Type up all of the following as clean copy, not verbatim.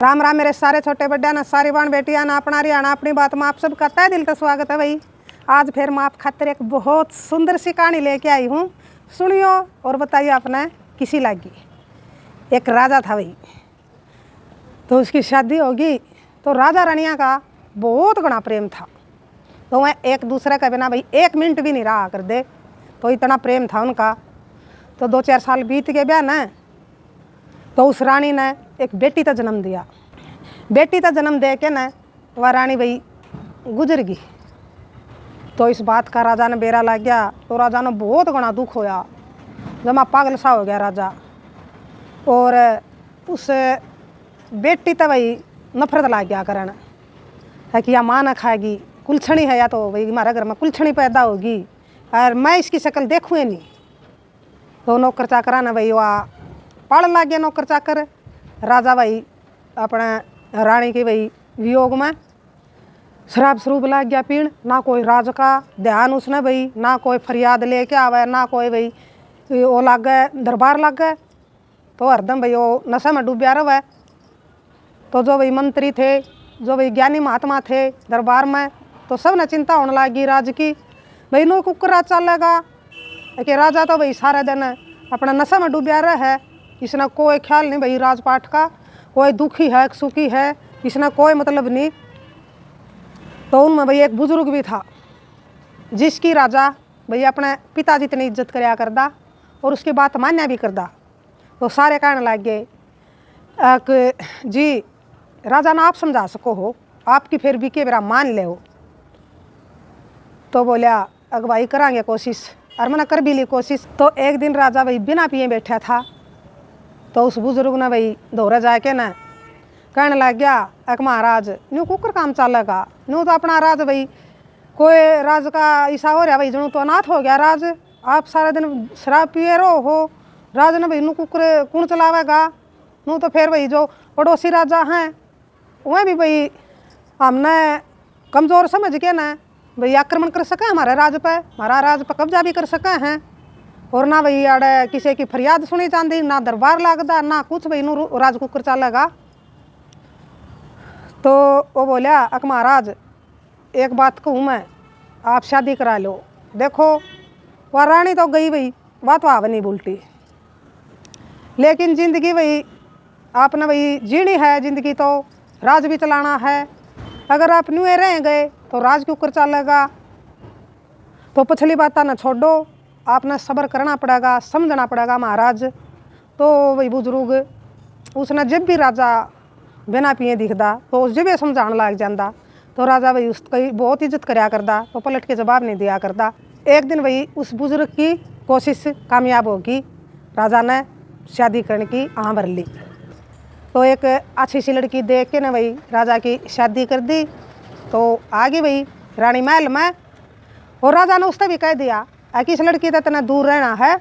राम राम मेरे सारे छोटे बड्डा ना सारी बाण बेटियां ना अपना हरियाणा अपनी बात में आप सब करता है दिल का स्वागत है भाई। आज फिर मैं आप खातिर एक बहुत सुंदर सी कहानी लेके आई हूँ, सुनियो और बताइए आपने किसी लगी। एक राजा था भाई, तो उसकी शादी होगी तो राजा रानिया का बहुत घना प्रेम था। तो वह एक दूसरे का बिना भाई एक मिनट भी नहीं रहा कर दे, तो इतना प्रेम था उनका। तो 2-4 साल बीत गए ब्याह न, तो उस रानी ने एक बेटी का जन्म दिया। बेटी का जन्म दे के न वह रानी भाई गुजर गई। तो इस बात का राजा ने बेरा लग गया, तो राजा ने बहुत घना दुख होया, जमा पागल सा हो गया राजा। और उस बेटी तो भाई नफरत लग गया करन है कि या माँ न खाएगी, कुलछणी है या तो भाई हमारे घर में कुलछणी पैदा होगी और मैं इसकी शक्ल देखूँ नहीं। तो नौकर चाकरा ने भाई वह पाल लग गया नौकर चाकर। राजा भाई अपने रानी के भाई वियोग में शराब शरूब लग गया पीण, ना कोई राज का ध्यान उसने भाई, ना कोई फरियाद लेके आवे, ना कोई भाई वो लग गए दरबार लग गए। तो हरदम भाई वो नशे में डूबया रहे। तो जो भाई मंत्री थे, जो भाई ज्ञानी महात्मा थे दरबार में, तो सब ने चिंता होने लगी राज की, भाई नो कुकर राज चलेगा कि राजा तो भाई सारे दिन अपना नशे में डूबया रहा है, इसने कोई ख्याल नहीं भाई राजपाट का, कोई दुखी है सुखी है इसने कोई मतलब नहीं। तो उनमें भाई एक बुजुर्ग भी था जिसकी राजा भाई अपने पिता जितनी इज्जत कराया करदा और उसकी बात मान्या भी करदा। तो सारे कहने लग गए कि जी राजा ना आप समझा सको हो, आपकी फिर भी के मेरा मान ले हो। तो बोलिया अगवाई करांगे कोशिश, और मैंने कर भी ली कोशिश। तो एक दिन राजा भाई बिना पिए बैठा था, तो उस बुजुर्ग ने भाई दौरे जाके न कहने लग गया एक महाराज न्यू कुकर काम चलेगा, न्यू तो अपना राज भाई कोई राज का ऐसा हो रहा भाई जनू तो अनाथ हो गया राज, आप सारा दिन शराब पिए रहो हो, राज ने भाई नू कुकर कौन चलावेगा, नू तो फिर भाई जो पड़ोसी राजा हैं वह भी भाई हमने कमज़ोर समझ के न भाई आक्रमण कर सके हमारे राज पे, हमारा राज पे कब्जा भी कर सके हैं, और ना भाई आड़े किसी की फरियाद सुनी जाती, ना दरबार लगता, ना कुछ भाई नू राज कुकर चलेगा। तो वो बोलिया अक महाराज एक बात कहूँ मैं, आप शादी करा लो। देखो वह रानी तो गई भाई, बात वह नहीं भूलती, लेकिन ज़िंदगी भाई आपने भाई जीनी है, ज़िंदगी तो राज भी चलाना है। अगर आप न्यूए रह गए तो राज के ऊपर चलेगा। तो पिछली बात ना छोड़ो, आपने सब्र करना पड़ेगा, समझना पड़ेगा महाराज। तो वही बुजुर्ग उसने जब भी राजा बिना पिए दिखता तो जब भी समझाने लग जाता, तो राजा भाई उसकी बहुत इज्जत कराया करता, तो पलट के जवाब नहीं दिया करता। एक दिन भाई उस बुजुर्ग की कोशिश कामयाब होगी, राजा ने शादी करने की आह भर ली। तो एक अच्छी सी लड़की देख के ना भाई राजा की शादी कर दी। तो आगे भाई रानी महल में, और राजा ने उससे भी कह दिया कि इस लड़की से इतना दूर रहना है,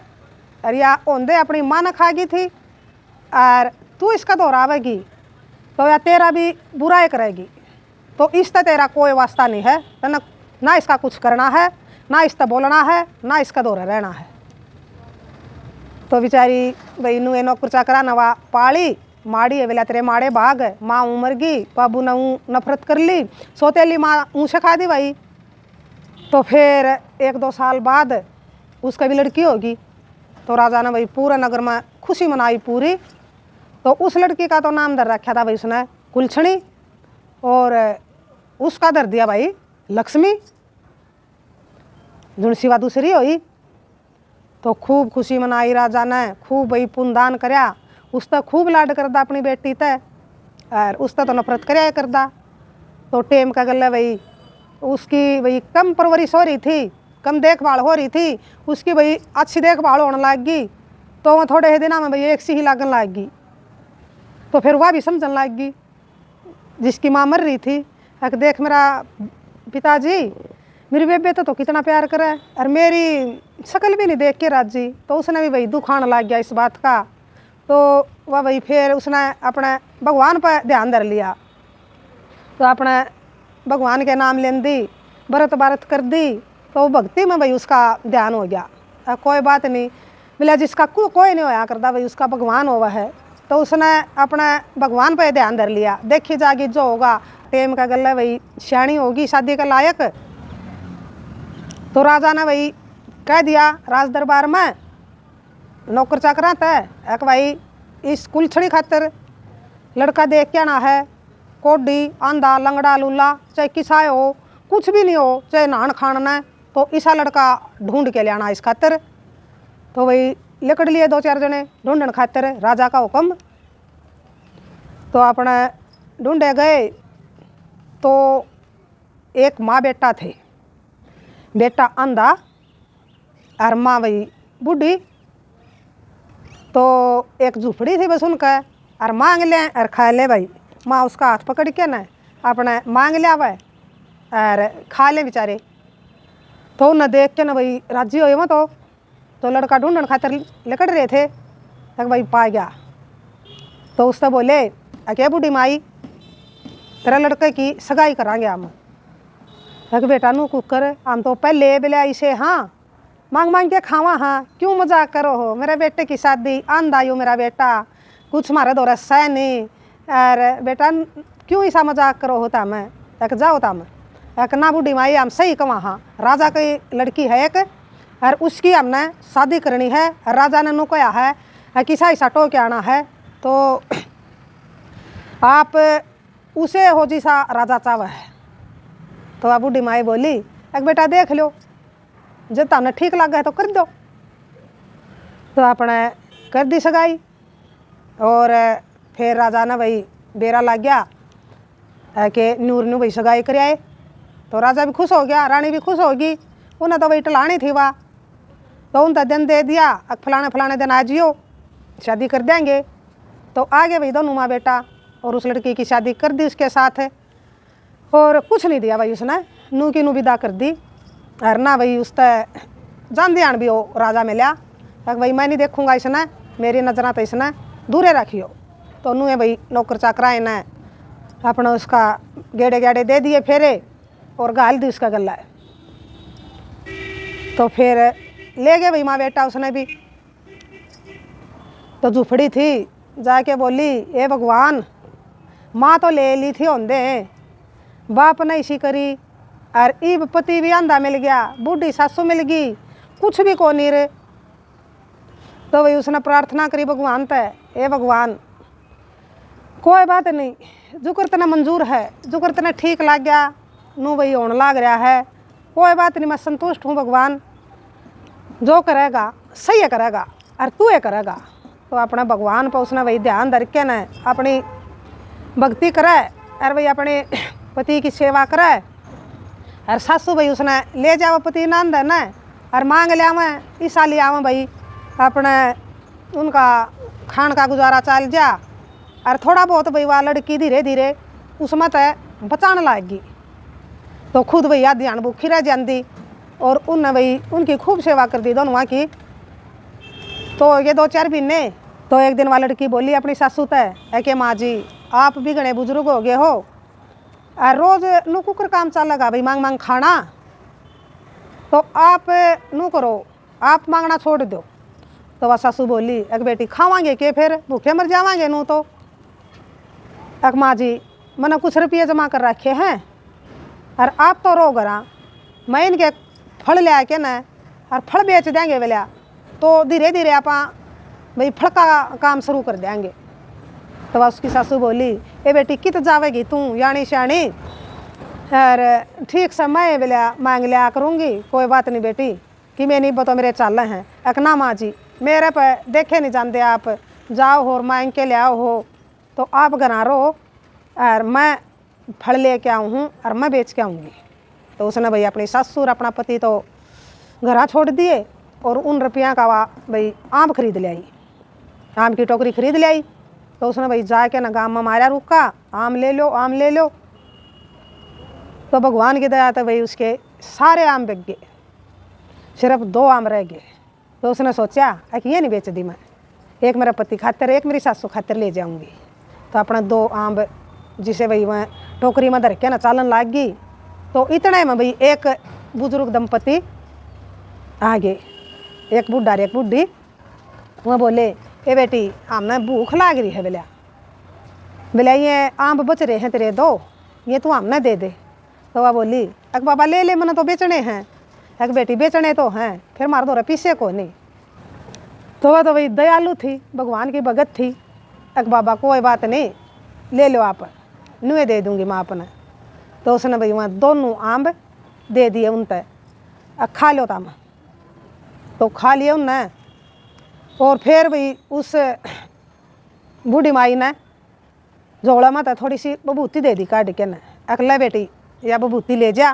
और या ओंदे अपनी माँ ने खा गई थी और तू इसका दोहरावेगी तो या तेरा भी बुराई करेगी, तो इससे तेरा कोई वास्ता नहीं है, ना इसका कुछ करना है, ना इसका बोलना है, ना इसका दौरा रहना है। तो बेचारी भाई नू नौकर चाकरा नवा पाली माड़ी है, बेला तेरे माड़े भाग माँ उमर गई, बाबू ने नफरत कर ली, सोतेली माँ ऊँचे खा दी भाई। तो फिर 1-2 साल बाद उसका भी लड़की होगी। तो राजा ने भाई पूरा नगर में खुशी मनाई पूरी। तो उस लड़की का तो नाम धर रखा था भाई उसने कुलछणी, और उसका धर दिया भाई लक्ष्मी, जो सिवा दूसरी हुई। तो खूब खुशी मनाई राजा ने, खूब भाई पुण्यदान करया, उसका खूब लाड करदा अपनी बेटी ते, और उसका तो नफरत करया करदा। तो टेम का गले भाई उसकी भाई कम परवरिश हो रही थी, कम देखभाल हो रही थी, उसकी भाई अच्छी देखभाल होने लग गई। तो वह थोड़े ही दिनों में भाई एक सी ही लागन लग गई। तो फिर वह भी समझने लग गई, जिसकी माँ मर रही थी, अक देख मेरा पिताजी मेरी बेबे तो कितना प्यार करे और मेरी शक्ल भी नहीं देख के राजी। तो उसने भी भाई दुख आने लग गया इस बात का। तो वह भाई फिर उसने अपने भगवान पर ध्यान धर लिया, तो अपने भगवान के नाम लेन दी, व्रत भारत कर दी। तो भक्ति में भाई उसका ध्यान हो गया। कोई बात नहीं, बोला जिसका कोई नहीं होया करता भाई उसका भगवान हुआ है। तो उसने अपने भगवान पे ध्यान धर लिया, देखी जागी जो होगा टेम का गल है भाई सियाणी होगी शादी के लायक। तो राजा ने भाई कह दिया राज दरबार में नौकर चाकरा तय एक भाई इस कुलछड़ी खातर लड़का देख के आना है, कोडी आंधा लंगड़ा लूला चाहे किसाए हो कुछ भी नहीं हो, चाहे नहान खाना है, तो ऐसा लड़का ढूंढ के ले आना इस खातर। तो भाई लिकड़ लिए 2-4 जने ढूंढन खातर राजा का हुक्म। तो अपने ढूंढे गए तो एक माँ बेटा थे, बेटा अंधा और माँ भाई बूढ़ी। तो एक झुपड़ी थी बस उनका, और मांग ले और खा ले भाई। माँ उसका हाथ पकड़ के ना अपने मांग लिया वह और खा ले बेचारे। तो उन्हें देख के ना भाई राजी हो मत तो लड़का ढूंढन खातर लिकड़ रहे थे तक भाई पा गया। तो उससे बोले अके बूढ़ी माई तेरा लड़के की सगाई करांगे हम। तक बेटा नू कुकर हम तो पहले बोले इसे हाँ मांग मांग के खावा, हाँ क्यों मजाक करो हो, मेरे बेटे की शादी आंधा यो मेरा बेटा कुछ मारे दो रस्सा नहीं, और बेटा क्यों ऐसा मजाक करो होता मैं एक जाओ था मैं एक ना बूढ़ी माई हम सही कमा, हाँ राजा की लड़की है एक और उसकी हमने शादी करनी है, राजा ने नु कहा है किसा ऐसा टो के आना है, तो आप उसे हो जैसा राजा चाव है। तो आप बूढ़ी माई बोली एक बेटा देख लो जब तुमने ठीक लग गया तो कर दो। तो आपने कर दी सगाई और फिर राजा ने भाई बेरा लग गया कि नूर ने भाई सगाई कर आए। तो राजा भी खुश हो गया, रानी भी खुश होगी, उन्हें तो भाई टलानी थी वह। तो उनका दिन दे दिया फलाने फलाने दिन आ जियो शादी कर देंगे। तो आगे भाई दोनों माँ बेटा और उस लड़की की शादी कर दी उसके साथ है, और कुछ नहीं दिया भाई उसने, नू की नू विदा कर दी। और ना भाई उससे जान ध्यान भी हो राजा मिला भाई मैं नहीं देखूँगा इसने, मेरी नज़र तो इसने दूरे रखियो। तो नू है भाई नौकर चाकरा ने अपना उसका गेड़े गेड़े दे दिए फेरे और गाल दी उसका गला है। तो फिर ले गए भाई माँ बेटा उसने भी। तो झुपड़ी थी जाके बोली ए भगवान माँ तो ले ली थी होंदे बाप ने इसी करी, और ईब पति भी आंधा मिल गया, बूढ़ी सासू मिल गई, कुछ भी को नहीं रे। तो भाई उसने प्रार्थना करी भगवान पे ए भगवान कोई बात नहीं जुकर तना मंजूर है, जुकर तना ठीक लग गया नू भाई होने लग रहा है, कोई बात नहीं मैं संतुष्ट हूँ भगवान, जो करेगा सही करेगा और तू ये करेगा। तो अपने भगवान पर उसने भाई ध्यान धर के न अपनी भक्ति करे और भाई अपने पति की सेवा करे। और सासू भाई उसने ले जाओ पति नंद है न और मांग लिया मैं इस साल आवा भाई अपने उनका खान का गुजारा चल जा। और थोड़ा बहुत भाई वह लड़की धीरे धीरे उसमें तो बचाने लाएगी। तो खुद भाई याद ध्यान भूखी रह जाती और उनने भाई उनकी खूब सेवा कर दी दोनों की। तो ये 2-4 महीने तो एक दिन वह लड़की बोली अपनी सासू तय है कि माँ जी आप भी घने बुजुर्ग हो गए हो और रोज़ नू कुकर काम चल लगा भाई मांग मांग खाना, तो आप नू करो आप मांगना छोड़ दो। तो वह सासू बोली एक बेटी खावांगे के फिर भूखे मर जावांगे नू। तो एक माँ जी मैंने कुछ रुपये जमा कर रखे हैं और आप तो रो गरा मैं इनके फल ले आके न और फल बेच देंगे बोलिया, तो धीरे धीरे आप भाई फल का काम शुरू कर देंगे। तो वह उसकी सासू बोली ए बेटी कित जावेगी तू यानी श्याणी, और ठीक समय बोलिया मांग लिया करूँगी, कोई बात नहीं बेटी कि मैं नहीं बता मेरे चाल हैं। एक ना माँ जी मेरे पे देखे नहीं जानते, आप जाओ हो और मांग के ले आओ हो, तो आप घना रहो और मैं फल ले के आऊँ हूँ और मैं बेच के आऊँगी। तो उसने भाई अपनी सासू और अपना पति तो घरा छोड़ दिए और उन रुपया का भाई आम खरीद ले आई, आम की टोकरी खरीद ले आई। तो उसने भाई जाके ना गाँव में मारा रुका आम ले लो आम ले लो। तो भगवान की दया तो भाई उसके सारे आम बिक गए, सिर्फ 2 आम रह गए। तो उसने सोचा कि ये नहीं बेच दी मैं, एक मेरा पति खातिर एक मेरी सासू खातिर ले जाऊंगी। तो अपना 2 आम जिसे भाई वह टोकरी में धर के ना चालन लाग गई। तो इतने में भाई एक बुजुर्ग दंपति आ गए, एक बूढ़ा और एक बूढ़ी। वह बोले ए बेटी हमने भूख लाग रही है बोलिया, बोलिया ये आम बच रहे हैं तेरे दो, ये तू हमने दे दे। तो वह बोली अक बाबा ले ले, मैंने तो बेचने हैं। एक बेटी बेचने तो हैं, फिर मार दो पीछे को नहीं। तो वह तो वही दयालु थी, भगवान की भगत थी। एक बाबा कोई बात नहीं, ले लो आप, नुए दे दूंगी मैं अपने। तो उसने भाई वहाँ दोनों आम दे दिए उनते, खा लो ताम। तो खा लिए उनने। और फिर भाई उस बूढ़ी माई ने झोला में थोड़ी सी बबूती दे दी काट के न, अकले बेटी या बबूती ले जा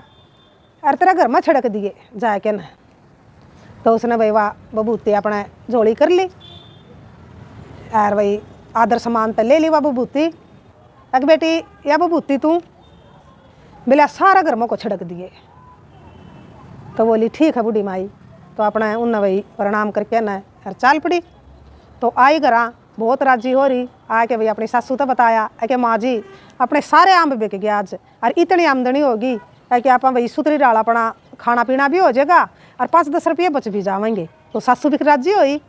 और तेरा घर में छिड़क दिए जाके न। तो उसने भाई वाह बबूती अपने झोली कर ली और भाई आदर समान तो ले ली वह बबूती। अक बेटी या बबूती तू, बोला सारा घर में को छिड़क दिए। तो बोली ठीक है बूढ़ी माई। तो अपना उन भाई प्रणाम करके न और चाल पड़ी। तो आई घरा बहुत राजी हो रही, आके भाई अपनी सासू तो बताया कि माँ जी अपने सारे आम बिक गया आज, और इतनी आमदनी होगी कि आप भाई सुतरी डाल अपना खाना पीना भी हो जाएगा और 5-10 रुपये बच भी जाएंगे। तो सासू भी राजी हुई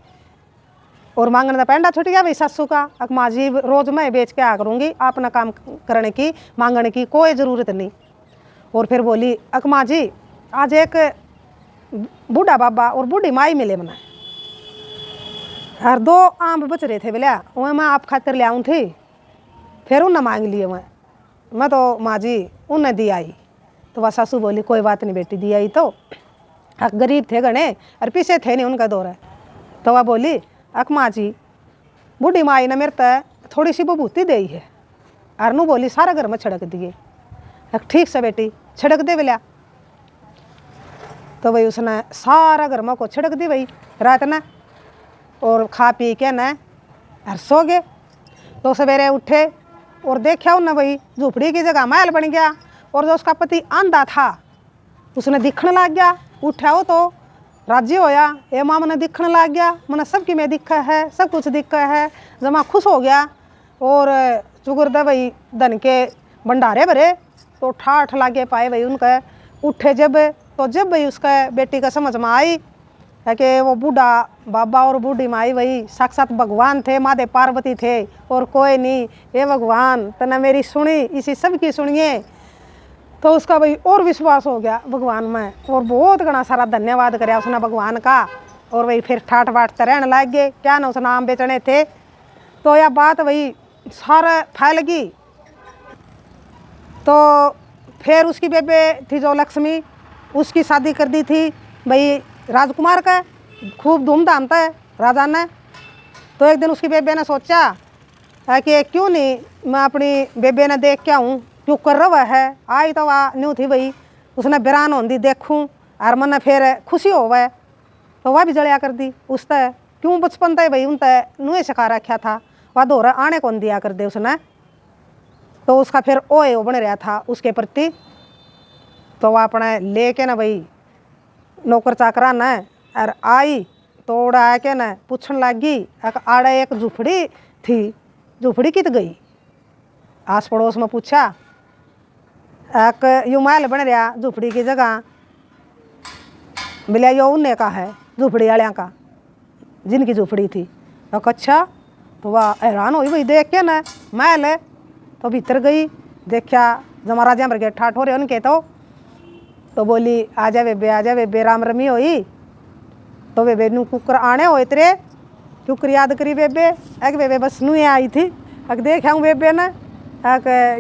और मांगने का पैंडा छुट गया भाई सासू का। अक माँ जी रोज़ मैं बेच के आ करूँगी, अपना काम करने की मांगने की कोई ज़रूरत नहीं। और फिर बोली अक माँ जी आज एक बूढ़ा बाबा और बूढ़ी माई मिले मना, और 2 आम बच रहे थे बोलिया वह मैं आप खातिर ले आऊँ थी। फिर उन्हें मांग लिए मैं तो माँ जी उन्हें दी आई। तो वह सासू बोली कोई बात नहीं बेटी, दी आई तो गरीब थे गणे और पीछे थे नहीं उनका दौर है। तो वह बोली अक माँ जी बूढ़ी माई ने मेरे तय थोड़ी सी बबूती दी है, और नू बोली सारा घर में छिड़क दिए। ठीक से बेटी छिड़क दे बोलिया। तो भाई उसने सारा घर में को छिड़क दी भाई रात ने, और खा पी के न और सो गए। तो सवेरे उठे और देखा उन्हें भाई झूपड़ी की जगह महल बन गया, और जो उसका पति आंधा था उसने दिखने लग गया। उठा हो तो राजी होया, ये माँ मैंने दिखने लग गया, मैंने सबकी में दिखा है, सब कुछ दिखा है। जमा खुश हो गया और चुगुरदा भाई धन के भंडारे भरे। तो ठाठ लागे पाए भाई उनका। उठे जब तो जब भाई उसका बेटी का समझ में आई है कि वो बूढ़ा बाबा और बूढ़ी माई वही साक्षात भगवान थे, महादेव पार्वती थे और कोई नहीं। ये भगवान तने मेरी सुनी, इसी सबकी सुनिए। तो उसका भाई और विश्वास हो गया भगवान में, और बहुत घना सारा धन्यवाद कराया उसने भगवान का। और वही फिर ठाठ बाँटते रहने लग गए, क्या ना उसने आम बेचने थे। तो यह बात वही सारा फैल गई। तो फिर उसकी बेबे थी जो लक्ष्मी, उसकी शादी कर दी थी भाई राजकुमार का, खूब धूमधाम था राजा ने। तो एक दिन उसकी बेबे ने सोचा है कि क्यों नहीं मैं अपनी बेबे ने देख के आऊँ, क्यों कर रहा है। आई तो वह न्यू थी भाई, उसने बिरान होंदी देखूँ और मन फिर खुशी हो वह। तो वह भी जलिया कर दी उस तय, क्यों बचपन तय भाई उन तय नुए सिखा रखा था, वह दोहरा आने कौन दिया कर दे उसने। तो उसका फिर ओए बन रहा था उसके प्रति। तो वह अपने लेके ना भाई नौकर चाकरा न और आई तो उड़ा आके न पूछने लगी। आड़े एक झुपड़ी थी, झुपड़ी कित गई। आस पड़ोस में पूछा, एक यूँ महल बन रहा झुपड़ी की जगह, बोलिया यो उन्ने का है झुपड़ी वालिया का, जिनकी झुपड़ी थी। अच्छा। तो वह हैरान हुई भाई देख के न महल है। तो भीतर गई, देखा जमा राजा भर के ठाठ हो रहे उनके। तो बोली आजा बेबे राम रमी होई। तो बेबे नू कुकर आने हो तेरे, कुकर याद करी बेबे। एक बेबे बस नू आई थी, अग देखा हूँ बेबे ने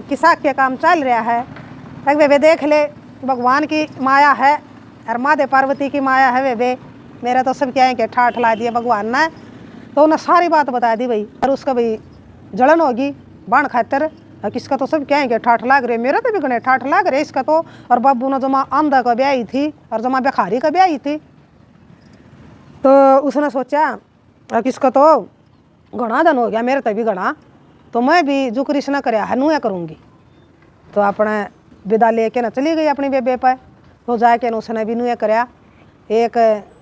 किसा के काम चल रहा है। एक बेबे देख ले भगवान की माया है और महादेव पार्वती की माया है बेबे, मेरा तो सब क्या है कि ठाठ ला दिया भगवान ने। तो उन्हें सारी बात बता दी भाई, और उसका भाई जलन होगी बाण खातर, किसका तो सब क्या है कि ठाठ लाग रहे, मेरा तो भी गणे ठाठ लाग रहे इसका तो। और बाबू ने जमा आंधा का ब्याही थी और जमा बेखारी का ब्याही थी। तो उसने सोचा किसका तो घना धन हो गया, मेरे तो भी घना, तो मैं भी जो कृष्ण कराया है नूया करूँगी। तो अपने विदा लेके ना चली गई अपनी बेबे पर। तो जाके ना उसने भी नूया कराया, एक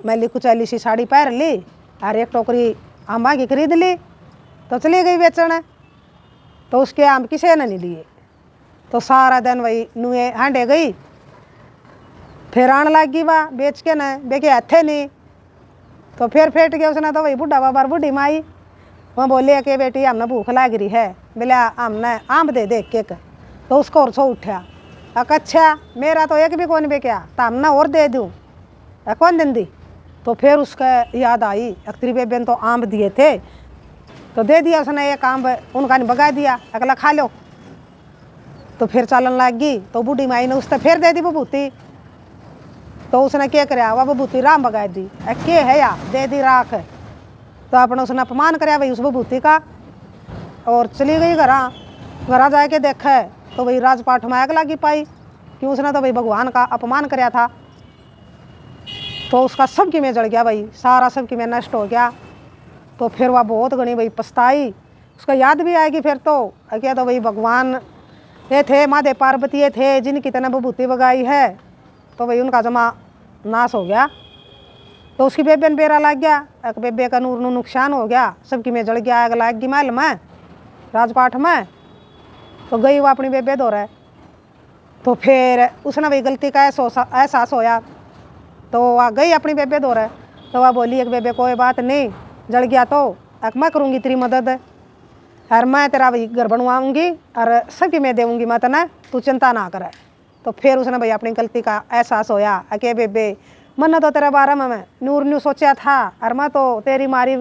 मैली कुचैली सी साड़ी पहन ली और एक टोकरी आम्बा की खरीद ली। तो चली गई बेचने। तो उसके आम किसी ने नहीं लिए। तो सारा दिन वही नुए हांडे गई, फिर आने लगी वह बेच के न बेके हथे नहीं। तो फिर फेट गया उसने तो वही बूढ़ा बाबा बूढ़ी माई। वह बोले कि बेटी हमने भूख लाग रही है, बोले हमने आम दे दे एक। तो उसको और सो उठा, अच्छा मेरा तो एक भी कौन बे क्या, तो हमने और दे दूँ, कौन दिन दी। तो फिर उसका याद आई अख्तरी बेबे ने तो आम दिए थे, तो दे दिया उसने एक आम, उनका ने बगा दिया, अगला खा लो। तो फिर चलन लग गई। तो बूढ़ी माई ने उसने फिर दे दी बबूती। तो उसने क्या कराया, वह बबूती राम बगा दी, के है या दे दी राख। तो अपने उसने अपमान कराया भाई उस बबूती का, और चली गई घरा जाके देखा तो भाई राजपाट में आग लगी पाई कि उसने तो भाई भगवान का अपमान कराया था। तो उसका सब की में जल गया भाई, सारा सब की में नष्ट हो गया। तो फिर वह बहुत घनी भाई पछताई, उसका याद भी आएगी फिर तो क्या, तो भाई भगवान ये थे, महादेव पार्वती ये थे जिनकी तना बबूती बगाई है, तो भाई उनका जमा नाश हो गया। तो उसकी बेबे ने बेरा लग गया, एक बेबे का नूर नुकसान हो गया, सबकी में जल गया, आग लग गई महल में राजपाट में। तो गई वो अपनी बेबे दो रहे। तो फिर उसने भाई गलती का एहसास होया, तो वह गई अपनी बेबे दो रहे। तो वह बोली एक बेबे कोई बात नहीं, जल गया तो मैं करूँगी तेरी मदद, और मैं तेरा भाई घर बनवाऊँगी और सबकी मैं देऊँगी, मैं तना तू चिंता ना करे। तो फिर उसने भाई अपनी गलती का एहसास होया, अके बेबे मैंने तो तेरे बारे में मैं नूर न्यू सोचा था, और मैं तो तेरी मारी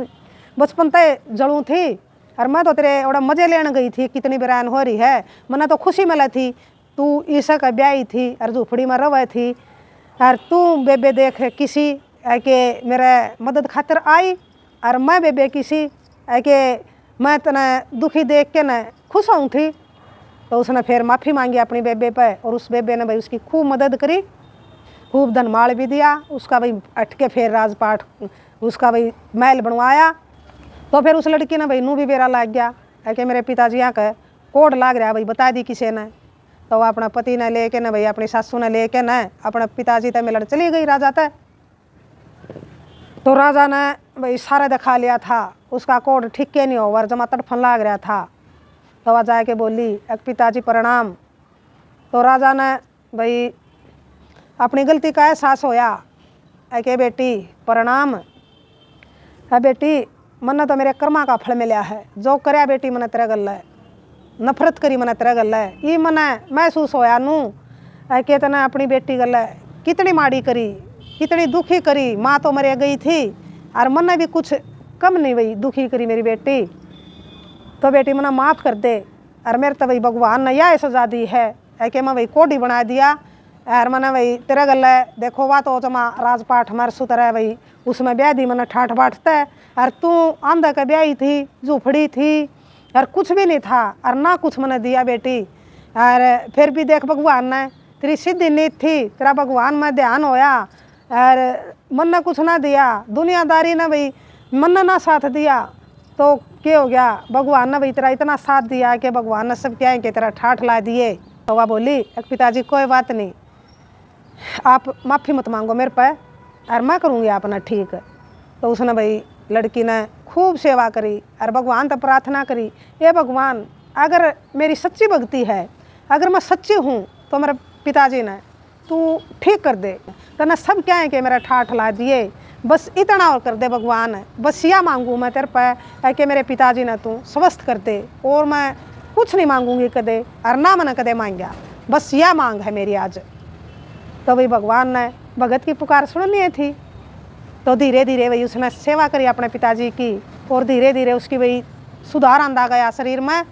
बचपन से जड़ूँ थी, और मैं तो तेरे बड़ा मज़े लेने गई थी, कितनी बिरान हो रही है, मैंने तो खुशी मिला थी, तू ईसा का ब्याही थी और झूपड़ी में रवा थी, और तू बेबे देख किसी के मेरे मदद खातिर आई, और मैं बेबे किसी के मैं तना दुखी देख के न खुश हूँ थी। तो उसने फिर माफ़ी मांगी अपनी बेबे पे, और उस बेबे ने भाई उसकी खूब मदद करी, खूब धनमाल भी दिया उसका भाई, अटके फिर राजपाट उसका भाई महल बनवाया। तो फिर उस लड़की ने भाई नू भी बेरा लग गया कि मेरे पिताजी यहाँ का कोड लाग रहा भाई, बता दी किसी ने। तो वह अपना पति ने लेके न भाई अपनी सासू ने लेके न अपने पिताजी तक मिलने चली गई राजा तक। तो राजा ने भाई सारा दिखा लिया था, उसका कोड ठीक के नहीं हो, जमा तड़फन लाग रहा था। तो वह जाके बोली एक पिताजी प्रणाम। तो राजा ने भाई अपनी गलती का एहसास होया, के बेटी प्रणाम, है बेटी मन्ने तो मेरे कर्मा का फल मिला है, जो करया बेटी मने तेरे गल है, नफरत करी मने तेरे गल है, ये मने महसूस होया नू के तना अपनी बेटी गल है कितनी माड़ी करी, कितनी दुखी करी, माँ तो मरे गई थी और मन्ने भी कुछ कम नहीं हुई, दुखी करी मेरी बेटी। तो बेटी मना माफ़ कर दे, और मेरे तो भाई भगवान ने यह सजा दी है कि मैं भाई कोडी बना दिया, और मैंने भाई तेरा गल है देखो वह तो जमा राजपाट हमारे सुतर है भाई, उसमें ब्याह दी मैंने ठाठ बाँटता है, और तू आंधा का ब्याही थी, झूपड़ी थी और कुछ भी नहीं था, और ना कुछ मैंने दिया बेटी। और फिर भी देख भगवान ने तेरी सिद्धि नीत थी, तेरा भगवान में ध्यान होया, और मन ने कुछ ना दिया, दुनियादारी ने भाई मन ने ना साथ दिया, तो क्या हो गया, भगवान ने भाई तेरा इतना साथ दिया कि भगवान ने सब क्या है कि तेरा ठाठ ला दिए। तो वह बोली एक पिताजी कोई बात नहीं, आप माफ़ी मत मांगो मेरे पे, और मैं करूँगी अपना ठीक। तो उसने भाई लड़की ने खूब सेवा करी और भगवान तो प्रार्थना करी, ये भगवान अगर मेरी सच्ची भक्ति है, अगर मैं सच्ची हूँ तो मेरे पिताजी ने तू ठीक कर दे, तो ना सब क्या है कि मेरा ठाठ ला दिए, बस इतना और कर दे भगवान, बस यह मांगूँ मैं तेरे पे कि मेरे पिताजी ने तू स्वस्थ कर दे, और मैं कुछ नहीं मांगूंगी कदे, और ना मैंने कदे मांगा, बस यह मांग है मेरी आज। तो भाई भगवान ने भगत की पुकार सुननी थी, तो धीरे धीरे भाई उसने सेवा करी अपने पिताजी की, और धीरे धीरे उसकी भाई सुधार आंदा गया शरीर में।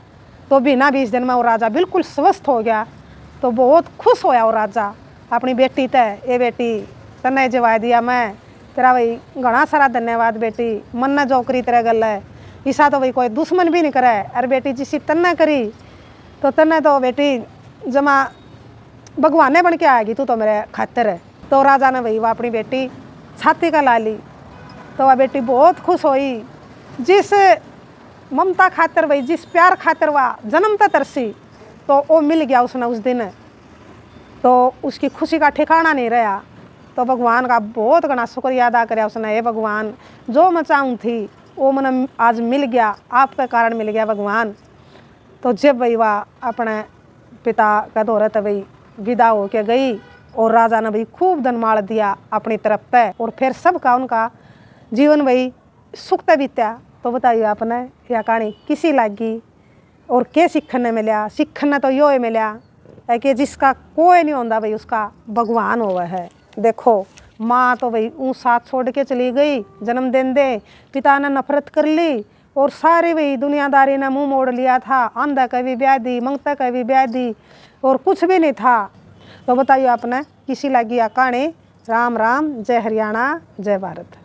तो बिना 20 दिन में वो राजा बिल्कुल स्वस्थ हो गया। तो बहुत खुश होया वो राजा अपनी बेटी तय, ये बेटी तन्ने जवा दिया, मैं तेरा भाई घना सारा धन्यवाद बेटी, मन ने जो करी तेरा गल है, ऐसा तो भाई कोई दुश्मन भी नहीं करे, अरे बेटी जिसी तन्ने करी तो तन्ने तो बेटी जमा भगवान ने बन के आएगी तू तो मेरे खातिर है। तो राजा ने भाई वह अपनी बेटी छाती का ला ली, तो वह बेटी बहुत खुश हुई, जिस ममता खातिर भाई जिस प्यार खातिर वह जन्म तक तरसी, तो वो मिल गया उसने उस दिन। तो उसकी खुशी का ठिकाना नहीं रहा। तो भगवान का बहुत घना शुक्रिया अदा कराया उसने, हे भगवान जो मैं चाहूँ थी वो मैंने आज मिल गया, आपके कारण मिल गया भगवान। तो जब भाई वह अपने पिता का दौरत भाई विदा हो के गई, और राजा ने भाई खूब धनमाल दिया अपनी तरफ पे, और फिर सबका उनका जीवन भाई सुख ते बीत्या। तो बताइए आपने यह कहानी किसी लागी और क्या सीखने मिला। सीखने तो यो ही मिला है कि जिसका कोई नहीं होता भाई उसका भगवान हुआ है। देखो माँ तो भाई ऊँ साथ छोड़ के चली गई, जन्मदिन दे पिता ने नफरत कर ली और सारी वही दुनियादारी ने मुंह मोड़ लिया था। आंधा का भी ब्याह दी, मंगता का भी ब्याह दी और कुछ भी नहीं था। तो बताइए आपने किसी लगी या कहानी। राम राम, जय हरियाणा, जय भारत।